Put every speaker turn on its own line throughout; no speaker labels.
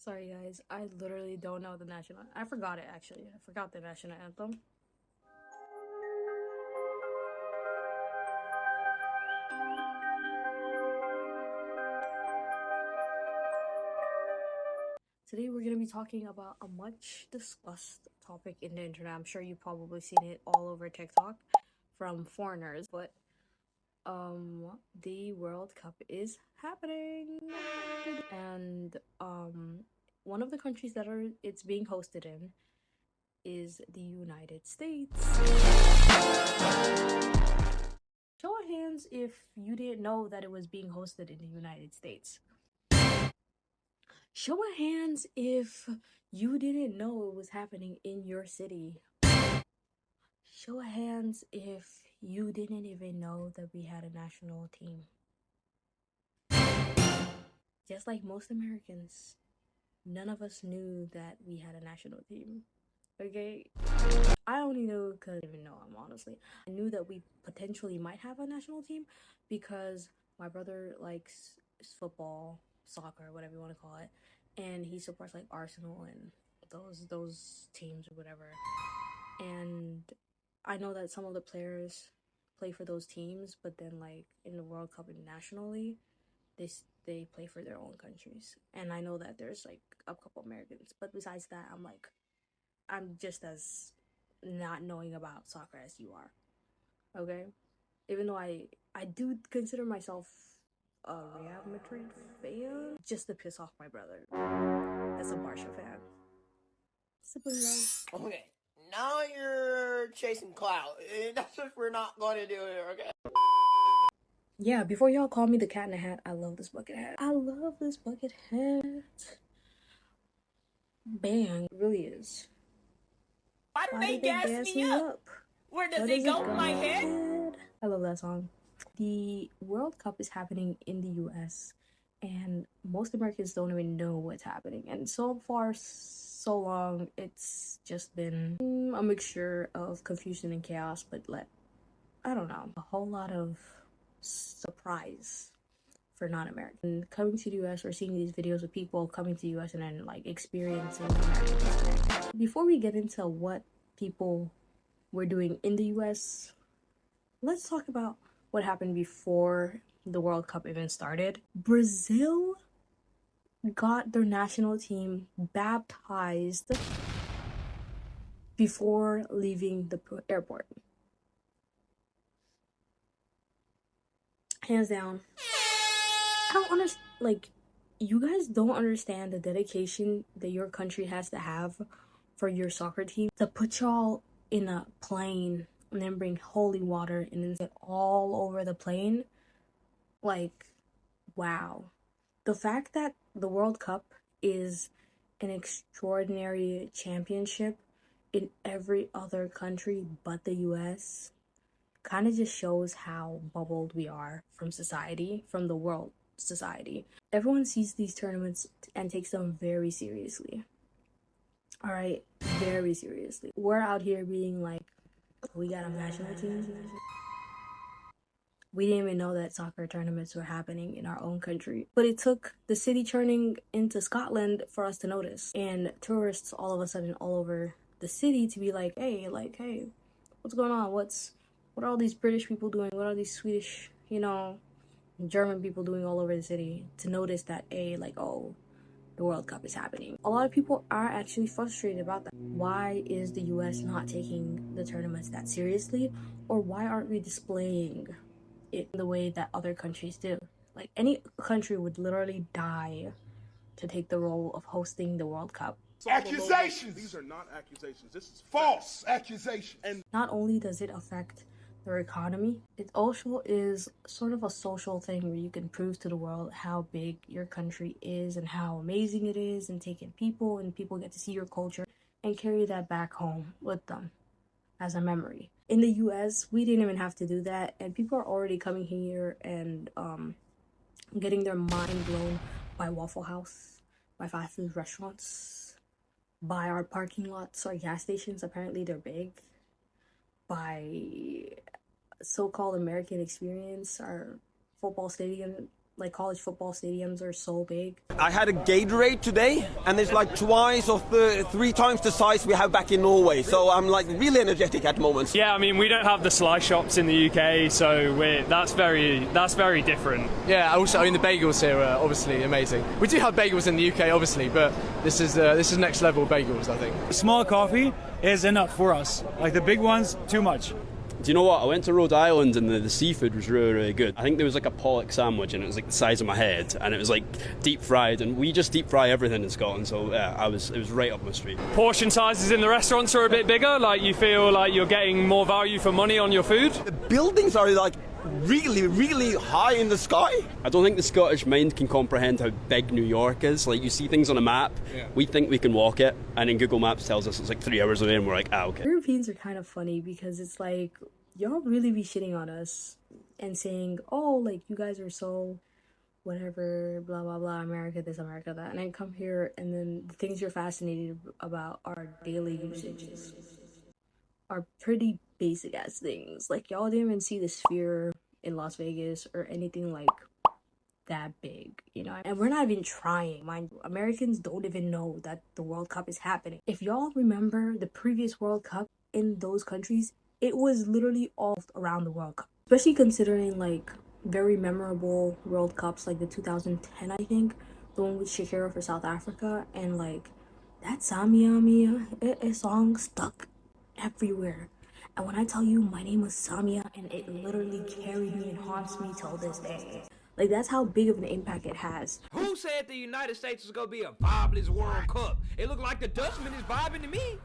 Sorry guys, I literally don't know the national. I forgot it actually. I forgot the national anthem. Today we're gonna be talking about a much discussed topic in the internet. I'm sure you've probably seen it all over TikTok from foreigners, but the World Cup is happening, and one of the countries that it's being hosted in is the United States. Show of hands if you didn't know that it was being hosted in the United States. Show of hands if you didn't know it was happening in your city. Show of hands if you didn't even know that we had a national team. Just like most Americans, none of us knew that we had a national team. Okay? I only knew because I didn't even know him, honestly. I knew that we potentially might have a national team because my brother likes football, soccer, whatever you want to call it, and he supports like Arsenal and those teams or whatever. And I know that some of the players play for those teams, but then like in the World Cup internationally, they play for their own countries. And I know that there's like a couple Americans, but besides that, I'm just as not knowing about soccer as you are. Okay? Even though I do consider myself a Real Madrid fan, just to piss off my brother. That's a Barca fan. Sibling love.
Okay, now you're chasing clout. That's what we're not going to do here, okay?
Yeah, before y'all call me the cat in the hat, I love this bucket hat. I love this bucket hat. Bang, it really is.
Why do they gas me up? Where does it go in my head?
I love that song. The World Cup is happening in the US, and most Americans don't even know what's happening. And so far, so long, it's just been a mixture of confusion and chaos, but I don't know, a whole lot of surprise for non-American. Coming to the US or seeing these videos of people coming to the US and then like experiencing American history. Before we get into what people were doing in the US, let's talk about what happened before the World Cup even started. Brazil got their national team baptized before leaving the airport. Hands down. I don't understand, like, you guys don't understand the dedication that your country has to have for your soccer team to put y'all in a plane and then bring holy water and then get all over the plane. Like, wow. The fact that the World Cup is an extraordinary championship in every other country but the US kind of just shows how bubbled we are from society, from the world society. Everyone sees these tournaments and takes them very seriously. All right, very seriously. We're out here being like, we got a national team. We didn't even know that soccer tournaments were happening in our own country. But it took the city turning into Scotland for us to notice. And tourists all of a sudden all over the city to be like, hey, what's going on? What are all these British people doing? What are these Swedish, German people doing all over the city? To notice that, oh, the World Cup is happening. A lot of people are actually frustrated about that. Why is the US not taking the tournaments that seriously? Or why aren't we displaying it the way that other countries do? Like, any country would literally die to take the role of hosting the World Cup.
Accusations! These are not accusations. This is false accusations. And
not only does it affect their economy, it also is sort of a social thing where you can prove to the world how big your country is and how amazing it is, and take in people, and people get to see your culture and carry that back home with them as a memory. In the US, we didn't even have to do that, and people are already coming here and getting their mind blown by Waffle House, by fast food restaurants, by our parking lots, our gas stations. Apparently they're big. By so-called American experience, our football stadium Like college football stadiums are so big.
I had a Gatorade today, and it's like twice or three times the size we have back in Norway. So I'm like really energetic at the moment.
Yeah, I mean we don't have the slice shops in the UK, so that's very different.
Yeah, also I mean the bagels here are obviously amazing. We do have bagels in the UK, obviously, but this is next level bagels, I think.
Small coffee is enough for us. Like the big ones, too much.
Do you know what? I went to Rhode Island and the seafood was really, really good. I think there was like a pollock sandwich and it was like the size of my head and it was like deep fried, and we just deep fry everything in Scotland, so yeah, it was right up my street.
Portion sizes in the restaurants are a bit bigger, like you feel like you're getting more value for money on your food.
The buildings are like really, really high in the sky.
I don't think the Scottish mind can comprehend how big New York is. Like you see things on a map, we think we can walk it, and then Google Maps tells us it's like 3 hours away and we're like, ah, okay.
Europeans are kind of funny because it's like, y'all really be shitting on us and saying, oh, like, you guys are so whatever, blah, blah, blah, America this, America that. And then come here and then the things you're fascinated about are daily usages. Are pretty basic ass things. Like, y'all didn't even see the Sphere in Las Vegas or anything like that big, you know? And we're not even trying. Mind you, Americans don't even know that the World Cup is happening. If y'all remember the previous World Cup in those countries, it was literally all around the World Cup. Especially considering like very memorable World Cups like the 2010, I think, the one with Shakira for South Africa, and like that Samia Mia it song stuck everywhere. And when I tell you my name was Samia, and it literally carried me and haunts me till this day. Like that's how big of an impact it has.
Who said the United States was gonna be a vibeless World Cup? It looked like the Dutchman is vibing to me.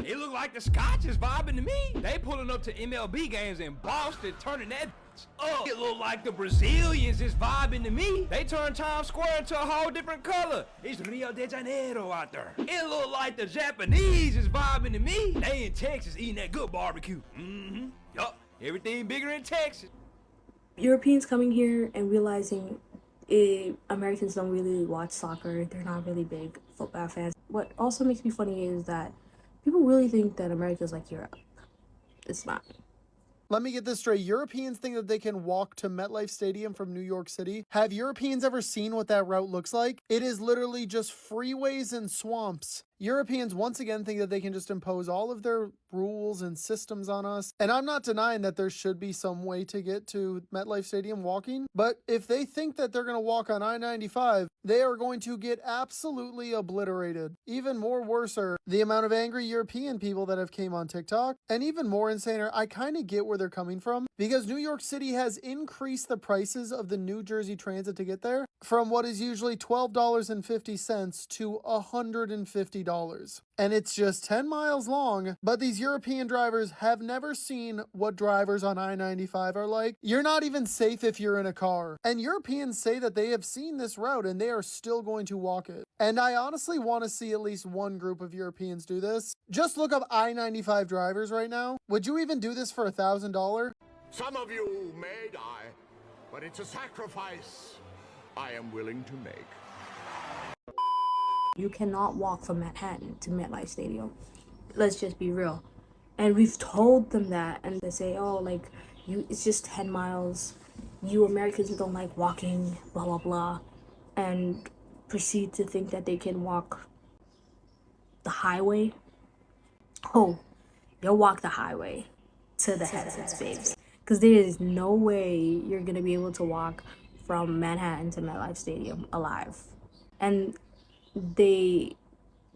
It look like the Scotch is vibing to me. They pulling up to MLB games in Boston, turning that up. It look like the Brazilians is vibing to me. They turn Times Square into a whole different color. It's Rio de Janeiro out there. It look like the Japanese is vibing to me. They in Texas eating that good barbecue. Yup, everything bigger in Texas.
Europeans coming here and realizing Americans don't really watch soccer. They're not really big football fans. What also makes me funny is that people really think that America's like Europe. It's not.
Let me get this straight. Europeans think that they can walk to MetLife Stadium from New York City. Have Europeans ever seen what that route looks like? It is literally just freeways and swamps. Europeans once again think that they can just impose all of their rules and systems on us. And I'm not denying that there should be some way to get to MetLife Stadium walking. But if they think that they're going to walk on I-95, they are going to get absolutely obliterated. Even more worser, the amount of angry European people that have came on TikTok. And even more insaner, I kind of get where they're coming from, because New York City has increased the prices of the New Jersey Transit to get there from what is usually $12.50 to $150. And it's just 10 miles long, but these European drivers have never seen what drivers on I-95 are like. You're not even safe if you're in a car. And Europeans say that they have seen this route and they are still going to walk it. And I honestly want to see at least one group of Europeans do this. Just look up I-95 drivers right now. Would you even do this for $1,000?
Some of you may die, but it's a sacrifice I am willing to make.
You cannot walk from Manhattan to MetLife Stadium. Let's just be real. And we've told them that, and they say, oh, like, it's just 10 miles. You Americans don't like walking, blah, blah, blah. And proceed to think that they can walk the highway. Oh, they'll walk the highway to the heavens, babes. Because there is no way you're going to be able to walk from Manhattan to MetLife Stadium alive. And they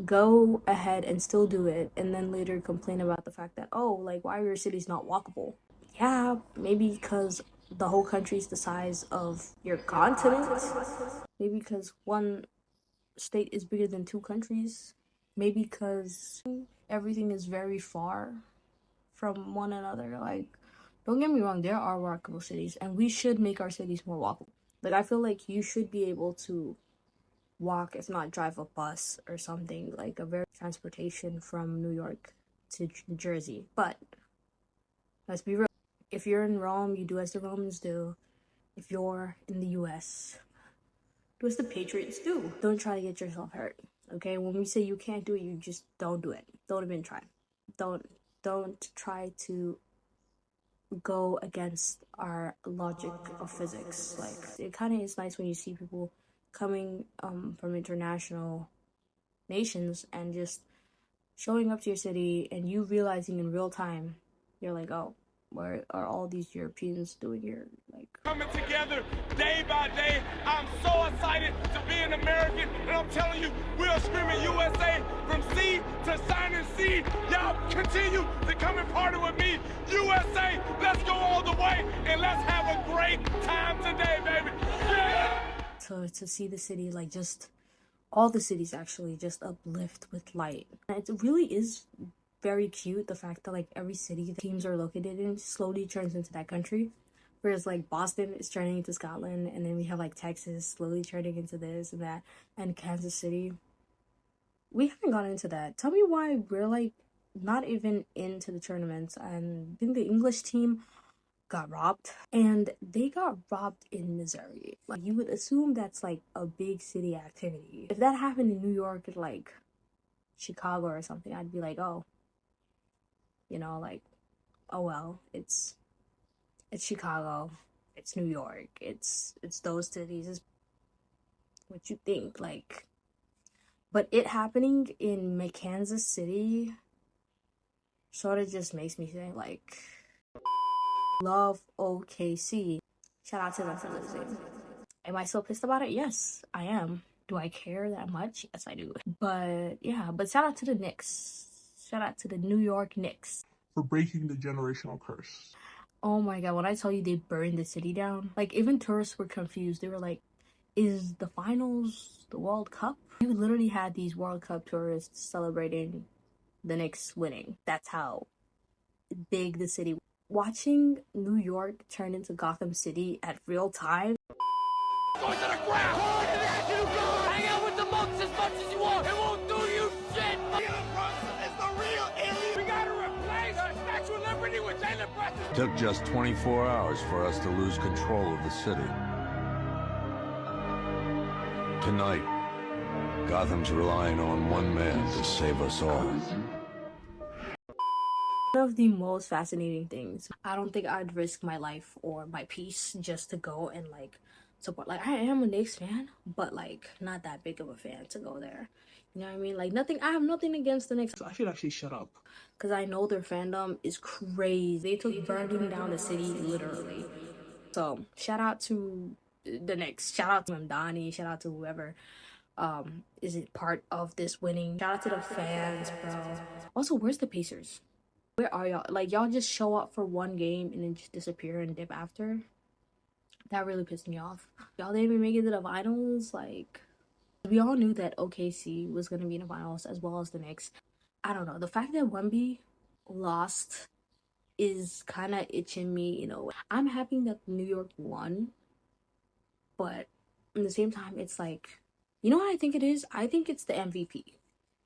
go ahead and still do it, and then later complain about the fact that, oh, like, why are your cities not walkable? Yeah, maybe because the whole country's the size of your continent. Maybe because one state is bigger than two countries. Maybe because everything is very far from one another. Like, don't get me wrong, there are walkable cities, and we should make our cities more walkable. Like, I feel like you should be able to walk, if not drive a bus or something, like a very transportation from New York to New Jersey. But let's be real. If you're in Rome, you do as the Romans do. If you're in the US, do as the Patriots do. Don't try to get yourself hurt. Okay? When we say you can't do it, you just don't do it. Don't even try. Don't try to go against our logic of physics. Like, it kind of is nice when you see people coming from international nations and just showing up to your city and you realizing in real time, you're like, oh, what are all these Europeans doing here? Like,
Coming together day by day. I'm so excited to be an American, and I'm telling you, we are screaming USA from sea to signing sea. Y'all continue to come and party with me. USA, let's go all the way, and let's have a great time today, baby. Yeah!
to see the city, like, just all the cities actually just uplift with light. And it really is very cute, the fact that like every city the teams are located in slowly turns into that country. Whereas like Boston is turning into Scotland, and then we have like Texas slowly turning into this and that, and Kansas City. We haven't gotten into that. Tell me why we're like not even into the tournaments. And I think the English team got robbed, and they got robbed in Missouri. Like, you would assume that's like a big city activity. If that happened in New York or like Chicago or something, I'd be like, oh, you know, like, oh well, it's Chicago, it's New York, it's those cities. It's what you think, like. But it happening in Kansas City sort of just makes me think like, love OKC. Shout out to them for losing. Am I still pissed about it? Yes, I am. Do I care that much? Yes, I do. But yeah, but shout out to the Knicks. Shout out to the New York Knicks
for breaking the generational curse.
Oh my god, when I tell you they burned the city down, like even tourists were confused. They were like, is the finals the World Cup? You literally had these World Cup tourists celebrating the Knicks winning. That's how big the city was. Watching New York turn into Gotham City at real time.
Going to the ground! Call the National Guard! Hang out with the monks as much as you want! It won't do you shit! It's the real alien! We gotta replace our Statue of Liberty with Jalen Brunson!
Took just 24 hours for us to lose control of the city. Tonight, Gotham's relying on one man to save us all.
One of the most fascinating things. I don't think I'd risk my life or my peace just to go and like support. Like, I am a Knicks fan, but like not that big of a fan to go there. You know what I mean? Like, nothing. I have nothing against the Knicks.
So I should actually shut up,
because I know their fandom is crazy. They took burning down the city literally. So shout out to the Knicks. Shout out to Donnie. Shout out to whoever is it part of this winning. Shout out to the fans, bro. Also, where's the Pacers? Where are y'all? Like, y'all just show up for one game and then just disappear and dip after. That really pissed me off. Y'all didn't even make it to the finals. Like, we all knew that OKC was gonna be in the finals as well as the Knicks. I don't know. The fact that Wemby lost is kind of itching me, you know. I'm happy that New York won, but at the same time, it's like, you know what I think it is? I think it's the MVP.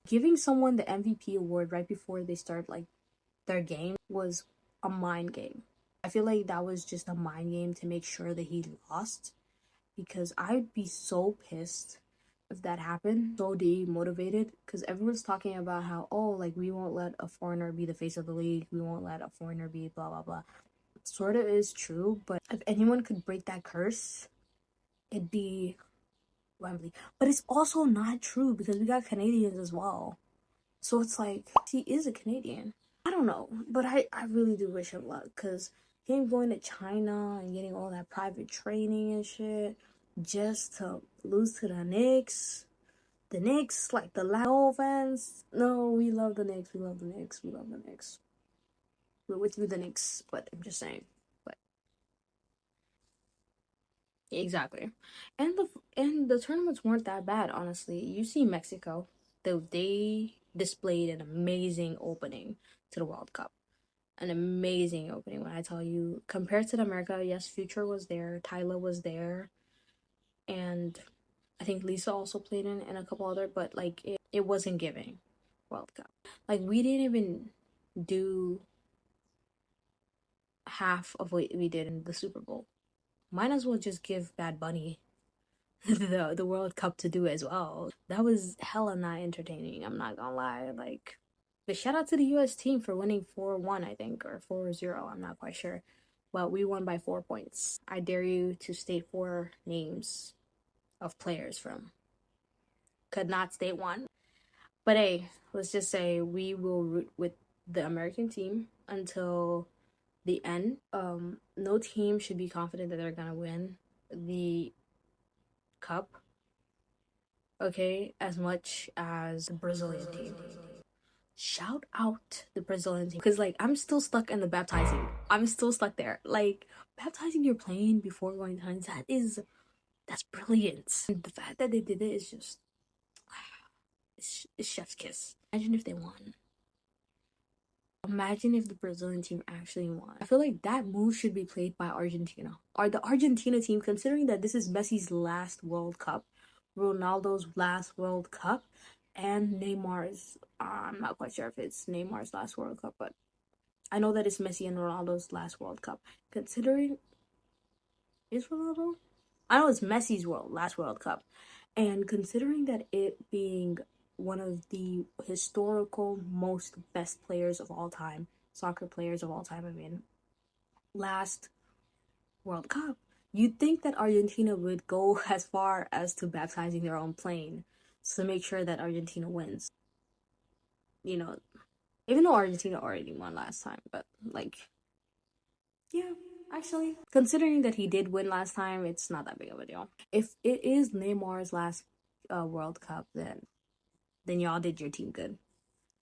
Giving someone the MVP award right before they start like their game was a mind game. I feel like that was just a mind game to make sure that he lost, because I'd be so pissed if that happened. So demotivated, because everyone's talking about how, oh, like, we won't let a foreigner be the face of the league, we won't let a foreigner be blah blah blah. It sort of is true, but if anyone could break that curse, it'd be Wembley. But it's also not true, because we got Canadians as well. So it's like, he is a Canadian. I don't know, but I really do wish him luck, because him going to China and getting all that private training and shit just to lose to the Knicks. The Knicks, like, the no fans. No, we love the Knicks. We love the Knicks. We love the Knicks. We're with you, the Knicks, but I'm just saying. But exactly. And the tournaments weren't that bad, honestly. You see Mexico, they displayed an amazing opening to the World Cup. An amazing opening, when I tell you. Compared to America, yes, Future was there, Tyler was there, and I think Lisa also played in, and a couple other, but like it wasn't giving World Cup. Like, we didn't even do half of what we did in the Super Bowl. Might as well just give Bad Bunny the World Cup to do as well. That was hella not entertaining, I'm not gonna lie. Like, But shout out to the US team for winning 4-1, I think, or 4-0, I'm not quite sure. But we won by 4 points. I dare you to state 4 names of players from. Could not state one. But hey, let's just say we will root with the American team until the end. No team should be confident that they're gonna win the cup, okay, as much as the Brazilian team. Shout out the Brazilian team, because like I'm still stuck in the baptizing. I'm still stuck there. Like baptizing your plane before going to hunts, that's brilliant. And the fact that they did it is just it's chef's kiss. Imagine if they won. Imagine if the Brazilian team actually won. I feel like that move should be played by Argentina. Or the Argentina team, considering that this is Messi's last World Cup, Ronaldo's last World Cup, and Neymar's, I'm not quite sure if it's Neymar's last World Cup, but I know that it's Messi and Ronaldo's last World Cup. Considering, is Ronaldo? I know it's Messi's last World Cup. And considering that it being one of the historical most best players of all time, soccer players of all time, I mean, last World Cup, you'd think that Argentina would go as far as to baptizing their own plane to make sure that Argentina wins. You know, even though Argentina already won last time, but like, yeah, actually, considering that he did win last time, it's not that big of a deal. If it is Neymar's last World Cup, then y'all did your team good.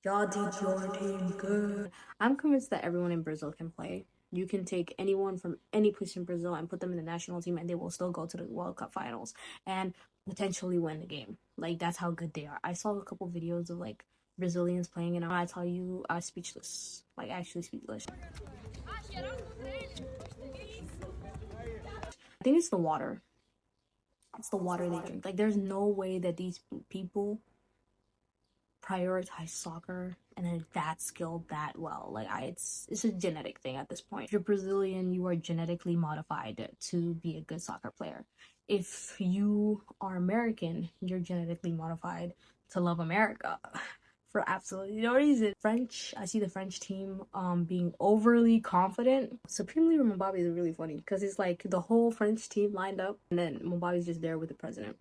Y'all did your team good. I'm convinced that everyone in Brazil can play. You can take anyone from any place in Brazil and put them in the national team, and they will still go to the World Cup finals and potentially win the game. Like, that's how good they are. I saw a couple videos of like Brazilians playing, and I tell you, I was speechless. Like, actually speechless. I think it's the water. It's the water they drink. Like, there's no way that these people prioritize soccer and then that skilled that well. Like, it's a genetic thing at this point. If you're Brazilian, you are genetically modified to be a good soccer player. If you are American, you're genetically modified to love America for absolutely no reason. I see the French team being overly confident. Supremely Mbappe is really funny because it's like the whole French team lined up and then Mbappe's just there with the president.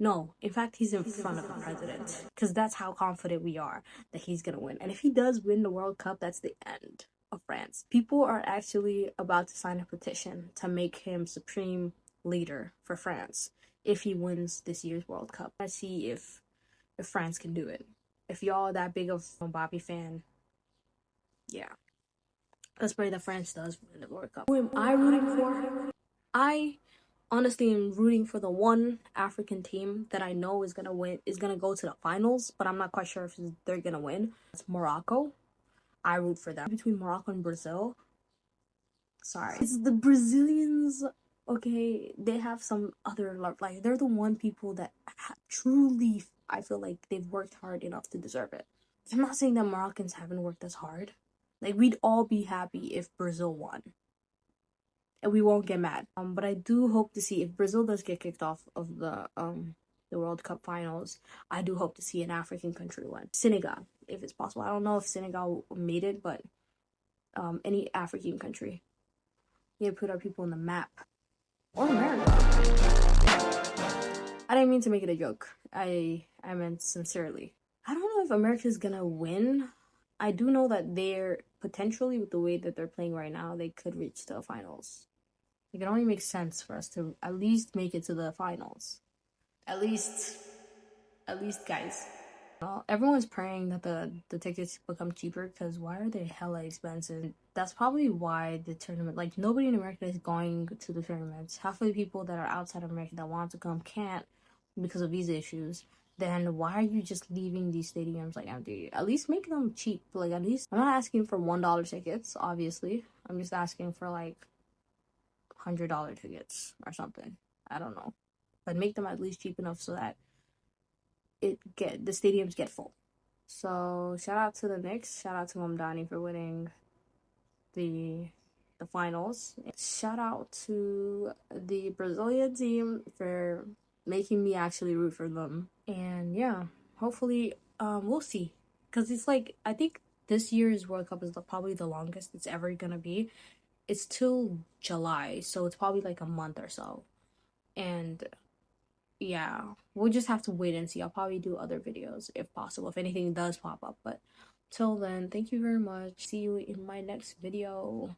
No, in fact, he's in front of the president because that's how confident we are that he's gonna win. And if he does win the World Cup, that's the end of France. People are actually about to sign a petition to make him supreme leader for France if he wins this year's World Cup. Let's see if France can do it. If y'all that big of a Mbappe fan, yeah. Let's pray that France does win the World Cup. Who am I rooting for? I honestly am rooting for the one African team that I know is gonna go to the finals, but I'm not quite sure if they're gonna win. It's Morocco. I root for them. Between Morocco and Brazil. Sorry. It's the Brazilians, okay, they have some other, like, they're the one people that truly, I feel like they've worked hard enough to deserve it. I'm not saying that Moroccans haven't worked as hard. Like, we'd all be happy if Brazil won. And we won't get mad. But I do hope to see if Brazil does get kicked off of the World Cup finals. I do hope to see an African country win. Senegal, if it's possible. I don't know if Senegal made it, but any African country. Yeah, put our people on the map. Or America. I didn't mean to make it a joke. I meant sincerely. I don't know if America's gonna win. I do know that they're potentially, with the way that they're playing right now, they could reach the finals. Like, it only makes sense for us to at least make it to the finals. At least, guys. Well, everyone's praying that the tickets become cheaper, because why are they hella expensive? That's probably why the tournament, like, nobody in America is going to the tournaments. Half of the people that are outside of America that want to come can't because of visa issues. Then why are you just leaving these stadiums like empty? At least make them cheap. Like, at least, I'm not asking for $1 tickets, obviously. I'm just asking for like $100 tickets or something. I don't know. But make them at least cheap enough so that the stadiums get full. So shout out to the Knicks. Shout out to Mamdani for winning the finals. Shout out to the Brazilian team for making me actually root for them. And yeah, hopefully we'll see because it's like, I think this year's World Cup is probably the longest it's ever gonna be. It's till July, so it's probably like a month or so. And yeah, we'll just have to wait and see. I'll probably do other videos if possible, if anything does pop up. But till then, thank you very much. See you in my next video.